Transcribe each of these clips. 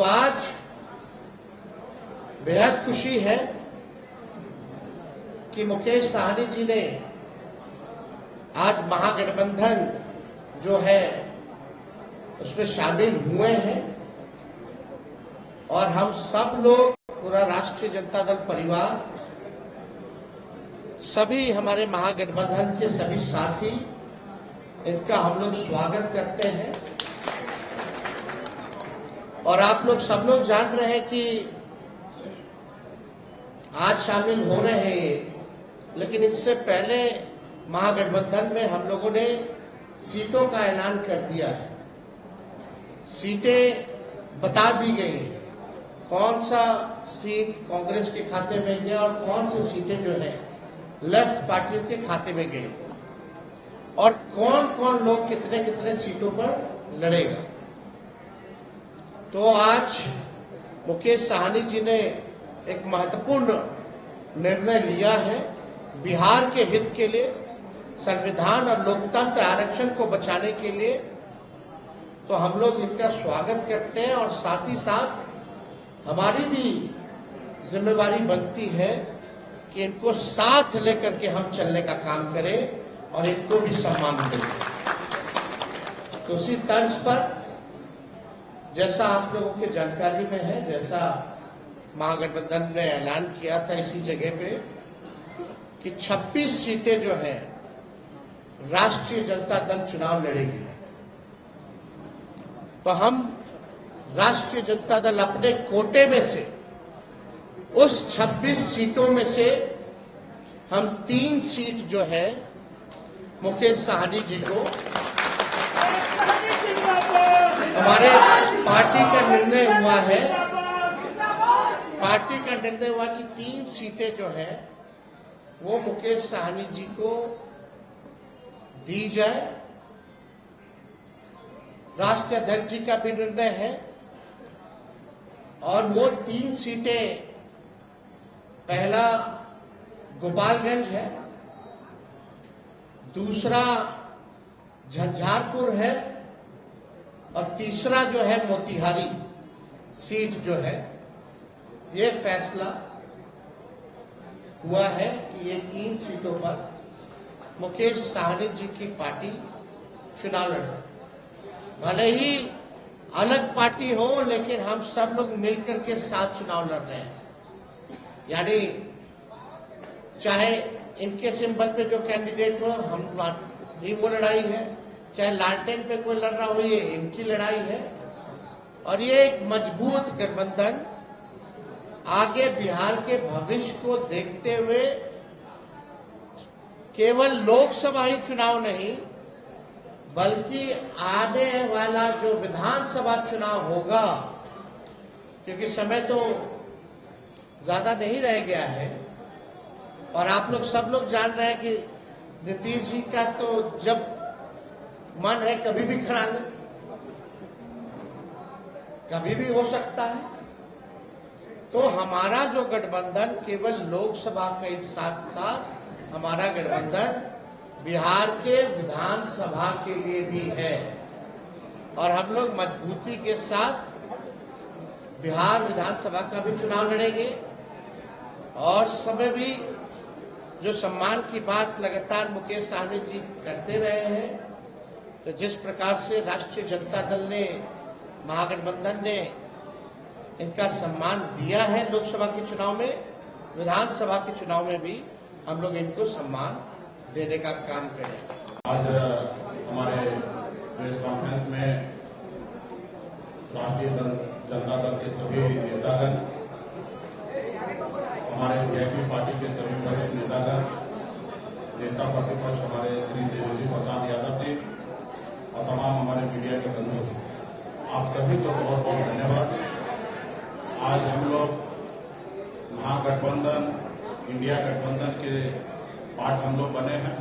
तो आज बेहद खुशी है कि मुकेश साहनी जी ने आज महागठबंधन जो है उसमें शामिल हुए हैं और हम सब लोग, पूरा राष्ट्रीय जनता दल परिवार, सभी हमारे महागठबंधन के सभी साथी, इनका हम लोग स्वागत करते हैं। और आप लोग सब लोग जान रहे हैं कि आज शामिल हो रहे हैं, लेकिन इससे पहले महागठबंधन में हम लोगों ने सीटों का ऐलान कर दिया है। सीटें बता दी गई हैं, कौन सा सीट कांग्रेस के खाते में गया और कौन सी सीटें जो है लेफ्ट पार्टियों के खाते में गई, और कौन कौन लोग कितने कितने सीटों पर लड़ेगा। तो आज मुकेश साहनी जी ने एक महत्वपूर्ण निर्णय लिया है बिहार के हित के लिए, संविधान और लोकतंत्र आरक्षण को बचाने के लिए। तो हम लोग इनका स्वागत करते हैं और साथ ही साथ हमारी भी जिम्मेवारी बनती है कि इनको साथ लेकर के हम चलने का काम करें और इनको भी सम्मान दें। तो उसी तर्ज पर जैसा आप लोगों की जानकारी में है, जैसा महागठबंधन ने ऐलान किया था इसी जगह पे कि 26 सीटें जो है राष्ट्रीय जनता दल चुनाव लड़ेगी। तो हम राष्ट्रीय जनता दल अपने कोटे में से उस 26 सीटों में से हम 3 सीट जो है मुकेश साहनी जी को, हमारे पार्टी का निर्णय हुआ है, पार्टी का निर्णय हुआ कि 3 सीटें जो है वो मुकेश साहनी जी को दी जाए। राष्ट्रीय अध्यक्ष जी का भी निर्णय है और वो 3 सीटें, पहला गोपालगंज है, दूसरा झंझारपुर है और तीसरा जो है मोतिहारी सीट जो है। ये फैसला हुआ है कि ये 3 सीटों पर मुकेश साहनी जी की पार्टी चुनाव लड़े। भले ही अलग पार्टी हो, लेकिन हम सब लोग मिलकर के साथ चुनाव लड़ रहे हैं। यानी चाहे इनके सिंबल पे जो कैंडिडेट हो, हम भी वो लड़ाई है, चाहे लालटेन पे कोई लड़ रहा हो, ये इनकी लड़ाई है। और ये एक मजबूत गठबंधन आगे बिहार के भविष्य को देखते हुए केवल लोकसभा ही चुनाव नहीं, बल्कि आने वाला जो विधानसभा चुनाव होगा, क्योंकि समय तो ज्यादा नहीं रह गया है और आप लोग सब लोग जान रहे हैं कि नीतीश जी का तो जब मन है कभी भी खड़ा ले, कभी भी हो सकता है। तो हमारा जो गठबंधन केवल लोकसभा के साथ साथ हमारा गठबंधन बिहार के विधानसभा के लिए भी है और हम लोग मजबूती के साथ बिहार विधानसभा का भी चुनाव लड़ेंगे। और समय भी जो सम्मान की बात लगातार मुकेश साहनी जी करते रहे हैं, तो जिस प्रकार से राष्ट्रीय जनता दल ने, महागठबंधन ने इनका सम्मान दिया है लोकसभा के चुनाव में, विधानसभा के चुनाव में भी हम लोग इनको सम्मान देने का काम करें। आज हमारे प्रेस कॉन्फ्रेंस में राष्ट्रीय जनता दल के सभी नेतागण, हमारे वीआईपी पार्टी के सभी वरिष्ठ नेतागण, नेता प्रतिपक्ष हमारे श्री तेजस्वी प्रसाद यादव जी और तमाम हमारे मीडिया के बंधु, आप सभी को बहुत बहुत धन्यवाद। आज हम लोग महागठबंधन, इंडिया गठबंधन के पार्ट हम लोग बने हैं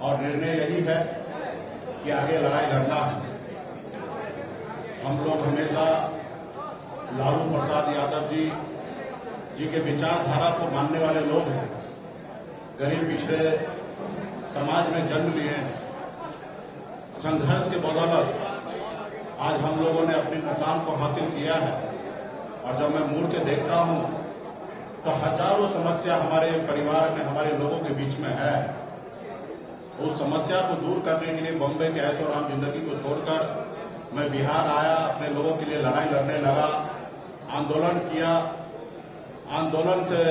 और निर्णय यही है कि आगे लड़ाई लड़ना है। हम लोग हमेशा लालू प्रसाद यादव जी के विचारधारा को मानने वाले लोग हैं। गरीब पिछड़े समाज में जन्म लिए हैं, संघर्ष के बदौलत आज हम लोगों ने अपने मुकाम को हासिल किया है। और जब मैं मुड़ के देखता हूं तो हजारों समस्या हमारे परिवार में, हमारे लोगों के बीच में है। उस समस्या को दूर करने के लिए बॉम्बे के ऐशो आराम जिंदगी को छोड़कर मैं बिहार आया, अपने लोगों के लिए लड़ाई लड़ने लगा, आंदोलन किया। आंदोलन से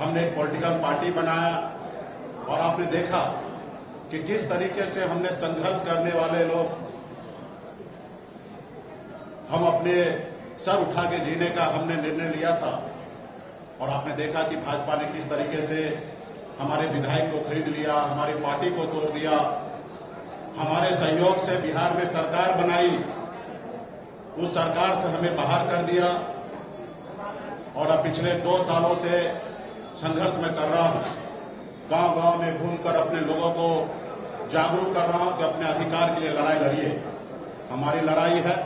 हमने एक पॉलिटिकल पार्टी बनाया और आपने देखा कि किस तरीके से हमने संघर्ष करने वाले लोग हम अपने सर उठा के जीने का हमने निर्णय लिया था। और आपने देखा कि भाजपा ने किस तरीके से हमारे विधायक को खरीद लिया, हमारी पार्टी को तोड़ दिया, हमारे सहयोग से बिहार में सरकार बनाई, उस सरकार से हमें बाहर कर दिया। और अब पिछले 2 सालों से संघर्ष में कर रहा हूं, गांव-गांव में घूमकर अपने लोगों को जागरूक कर रहा हूं कि अपने अधिकार के लिए लड़ाई लड़िए। हमारी लड़ाई है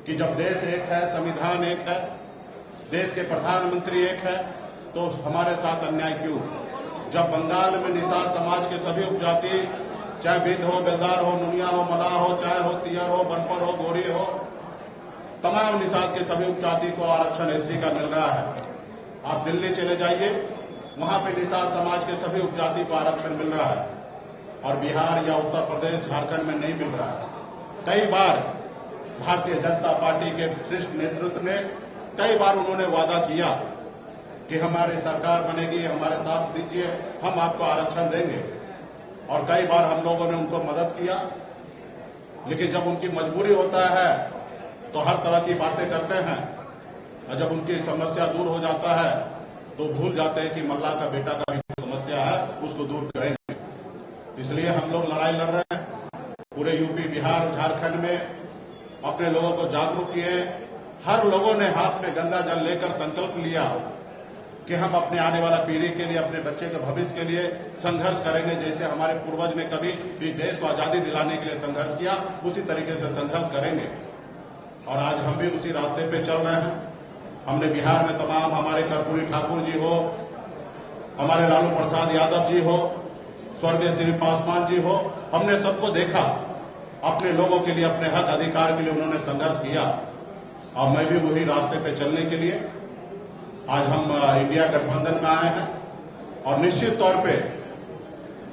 कि जब देश एक है, संविधान एक है, देश के प्रधानमंत्री एक है, तो हमारे साथ अन्याय क्यों? जब बंगाल में निषाद समाज के सभी उपजाति, चाहे बिंद हो, बेलदार हो, नुनिया हो, मलाह हो, चाहे हो तियर हो, बनपर हो, गोरी हो, तमाम निषाद के सभी उपजाति को आरक्षण एससी का मिल रहा है। आप दिल्ली चले जाइए, वहां पे निषाद समाज के सभी उपजाति को आरक्षण मिल रहा है और बिहार या उत्तर प्रदेश, झारखंड में नहीं मिल रहा है। कई बार भारतीय जनता पार्टी के शीर्ष नेतृत्व ने कई बार उन्होंने वादा किया कि हमारी सरकार बनेगी, हमारे साथ दीजिए, हम आपको आरक्षण देंगे। और कई बार हम लोगों ने उनको मदद किया, लेकिन जब उनकी मजबूरी होता है तो हर तरह की बातें करते हैं और जब उनकी समस्या दूर हो जाता है तो भूल जाते हैं कि मल्ला का बेटा का भी समस्या है, उसको दूर करेंगे। इसलिए हम लोग लड़ाई लड़ रहे हैं। पूरे यूपी, बिहार, झारखंड में अपने लोगों को जागरूक किए। हर लोगों ने हाथ में गंगा जल लेकर संकल्प लिया कि हम अपने आने वाला पीढ़ी के लिए, अपने बच्चे के भविष्य के लिए संघर्ष करेंगे। जैसे हमारे पूर्वज ने कभी इस देश को आजादी दिलाने के लिए संघर्ष किया, उसी तरीके से संघर्ष करेंगे। और आज हम भी उसी रास्ते पे चल रहे हैं। हमने बिहार में तमाम, हमारे कर्पूरी ठाकुर जी हो, हमारे लालू प्रसाद यादव जी हो, स्वर्गीय श्री पासवान जी हो, हमने सबको देखा अपने लोगों के लिए, अपने हक अधिकार के लिए उन्होंने संघर्ष किया। और मैं भी वही रास्ते पे चलने के लिए आज हम इंडिया गठबंधन में आए हैं। और निश्चित तौर पे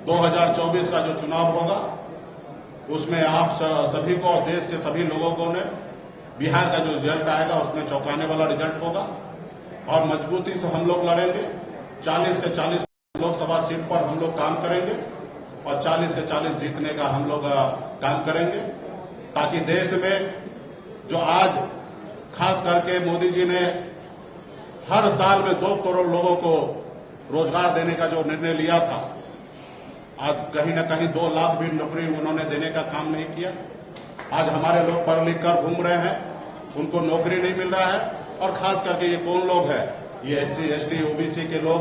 2024 का जो चुनाव होगा उसमें आप सभी को, देश के सभी लोगों को ने बिहार का जो रिजल्ट आएगा उसमें चौंकाने वाला रिजल्ट होगा। और मजबूती से हम लोग लड़ेंगे। 40 के 40 लोकसभा सीट पर हम लोग काम करेंगे और 40 के 40 जीतने का हम लोग काम करेंगे, ताकि देश में जो आज खास करके मोदी जी ने हर साल में 2 करोड़ लोगों को रोजगार देने का जो निर्णय लिया था, आज कहीं न कहीं 2 लाख भी नौकरी उन्होंने देने का काम नहीं किया। आज हमारे लोग पढ़ लिख कर घूम रहे हैं, उनको नौकरी नहीं मिल रहा है। और खास करके ये कौन लोग हैं? ये SC, ST, OBC के लोग,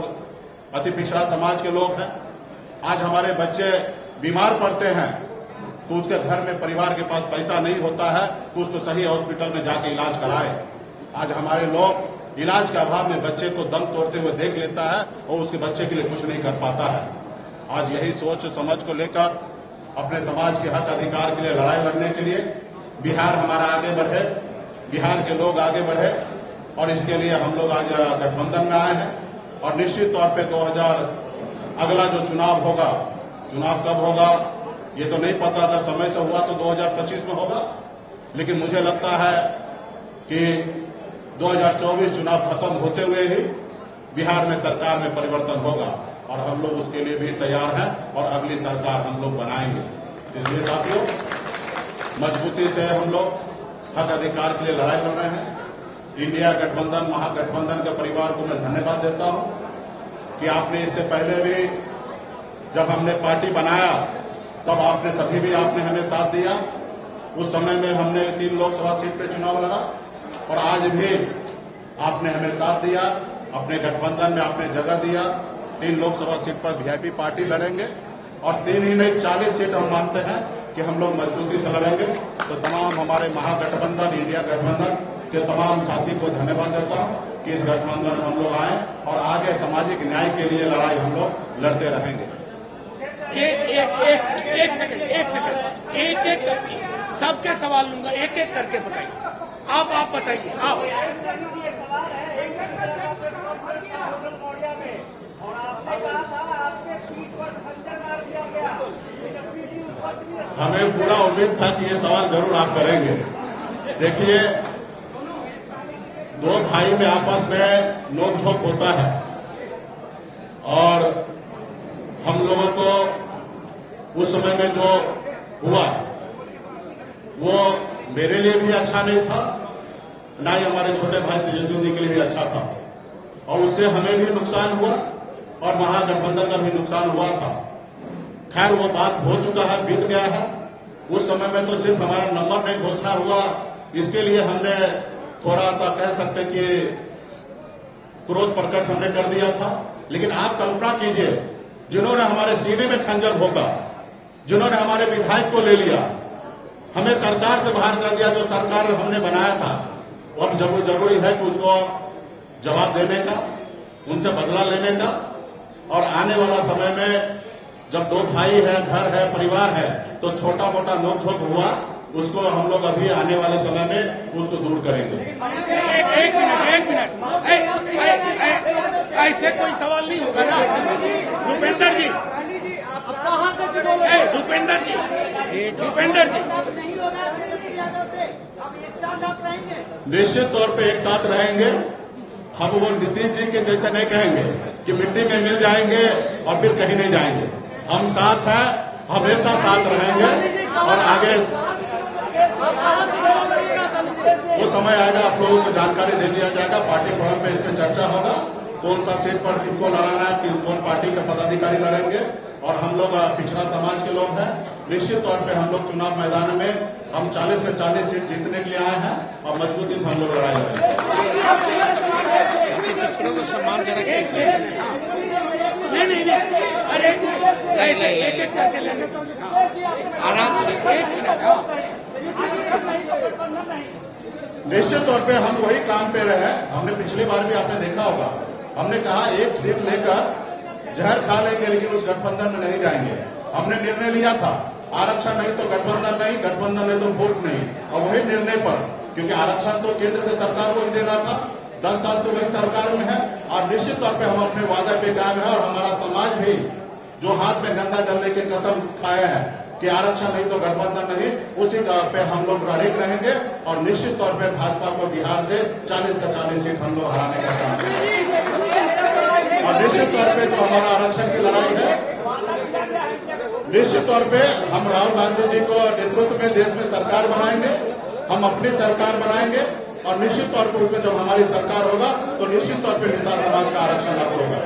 अति पिछड़ा समाज के लोग हैं। आज हमारे बच्चे बीमार पड़ते हैं तो उसके घर में, परिवार के पास पैसा नहीं होता है तो उसको सही हॉस्पिटल में जाके इलाज कराए। आज हमारे लोग इलाज के अभाव में बच्चे को दम तोड़ते हुए देख लेता है और उसके बच्चे के लिए कुछ नहीं कर पाता है। आज यही सोच समझ को लेकर अपने समाज के हक अधिकार के लिए लड़ाई लड़ने के लिए बिहार हमारा आगे बढ़े, बिहार के लोग आगे बढ़े, और इसके लिए हम लोग आज गठबंधन में आए हैं। और निश्चित तौर पे 2000 अगला जो चुनाव होगा, चुनाव कब होगा ये तो नहीं पता, अगर समय से हुआ तो 2025 में होगा, लेकिन मुझे लगता है कि 2024 चुनाव खत्म होते हुए ही बिहार में सरकार में परिवर्तन होगा और हम लोग उसके लिए भी तैयार हैं और अगली सरकार हम लोग बनाएंगे। इसलिए साथियों, मजबूती से हम लोग हक अधिकार के लिए लड़ाई लड़ रहे हैं। इंडिया गठबंधन, महागठबंधन के परिवार को मैं धन्यवाद देता हूं कि आपने इससे पहले भी जब हमने पार्टी बनाया तब आपने, तभी भी आपने हमें साथ दिया। उस समय में हमने 3 लोकसभा सीट पे चुनाव लड़ा और आज भी आपने हमें साथ दिया। अपने गठबंधन में आपने जगह दिया। 3 लोकसभा सीट पर वीआईपी पार्टी लड़ेंगे और 3 ही नहीं 40 सीट हम मानते हैं कि हम लोग मजबूती से लड़ेंगे। तो तमाम हमारे महागठबंधन, इंडिया गठबंधन के तमाम साथी को धन्यवाद देता हूं कि इस गठबंधन में हम लोग आए और आगे सामाजिक न्याय के लिए लड़ाई हम लोग लड़ते रहेंगे। एक सेकंड, एक सबके सवाल लूंगा, एक एक करके बताइए। आप बताइए। आप हमें पूरा उम्मीद था कि ये सवाल जरूर आप करेंगे। देखिए, दो भाई में आपस में नोकझोंक होता है और हम लोगों को उस समय में जो हुआ वो मेरे लिए भी अच्छा नहीं था, ना ही हमारे छोटे भाई तेजस्वी जी के लिए भी अच्छा था, और उससे हमें भी नुकसान हुआ और महागठबंधन का भी नुकसान हुआ था। खैर, वो बात हो चुका है, बीत गया है। उस समय में तो सिर्फ हमारा नंबर नहीं घोषणा हुआ, इसके लिए हमने थोड़ा सा कह सकते कि क्रोध प्रकट हमने कर दिया था। लेकिन आप कल्पना कीजिए, जिन्होंने हमारे सीने में खंजर भोंका, जिन्होंने हमारे विधायक को ले लिया, हमें सरकार से बाहर कर दिया, जो सरकार हमने बनाया था, अब जब जरूरी है कि उसको जवाब देने का, उनसे बदला लेने का। और आने वाला समय में जब दो भाई है, घर है, परिवार है, तो छोटा मोटा नोकझोंक हुआ, उसको हम लोग अभी आने वाले समय में उसको दूर करेंगे। एक मिनट, ऐसे कोई सवाल नहीं होगा ना भूपेंद्र जी। भूपेंद्र जी निश्चित तौर पे एक साथ रहेंगे। हम वो नीतीश जी के जैसे नहीं कहेंगे कि मिट्टी में मिल जाएंगे और फिर कहीं नहीं जाएंगे। हम साथ हैं, हमेशा साथ रहेंगे और आगे वो समय आएगा, आप लोगों को जानकारी दे दिया जाएगा। पार्टी फोरम पे इस पर चर्चा होगा, कौन सा सीट पर किसको लड़ाना है, कौन पार्टी के पदाधिकारी लड़ेंगे। और हम लोग पिछड़ा समाज के लोग हैं, निश्चित तौर पे हम लोग चुनाव मैदान में हम 40 से 40 सीट जीतने के लिए आए हैं और मजबूती से हम लोग लड़ाई लड़ेंगे। नहीं, अरे ऐसे एक एक करके लेने आराम से। एक मिनट। निश्चित तौर पे हम वही काम पे रहे। हमने पिछली बार भी आपने देखा होगा, हमने कहा एक सीट लेकर जहर खा लेंगे लेकिन उस गठबंधन में नहीं जाएंगे। हमने निर्णय लिया था, आरक्षण नहीं तो गठबंधन नहीं, गठबंधन नहीं तो वोट नहीं। और वही निर्णय पर, क्योंकि आरक्षण तो केंद्र की सरकार को ही देना था, 10 साल से वही सरकार में है। और निश्चित तौर पे हम अपने वादे पे कायम है और हमारा समाज भी जो हाथ में गंदा डालने की कसम खाया है कि आरक्षण नहीं तो गठबंधन नहीं, उसी तौर पे हम लोग अड़िग रहेंगे और निश्चित तौर पे भाजपा को बिहार से 40 का 40 सीट हम लोग हराने का काम करेंगे। और निश्चित तौर पे जो हमारा आरक्षण की लड़ाई है, निश्चित तौर पे हम राहुल गांधी जी को नेतृत्व में देश में सरकार बनाएंगे, हम अपनी सरकार बनाएंगे और निश्चित तौर पर उसमें जब हमारी सरकार होगा तो निश्चित तौर पे निषाद समाज का आरक्षण लागू होगा।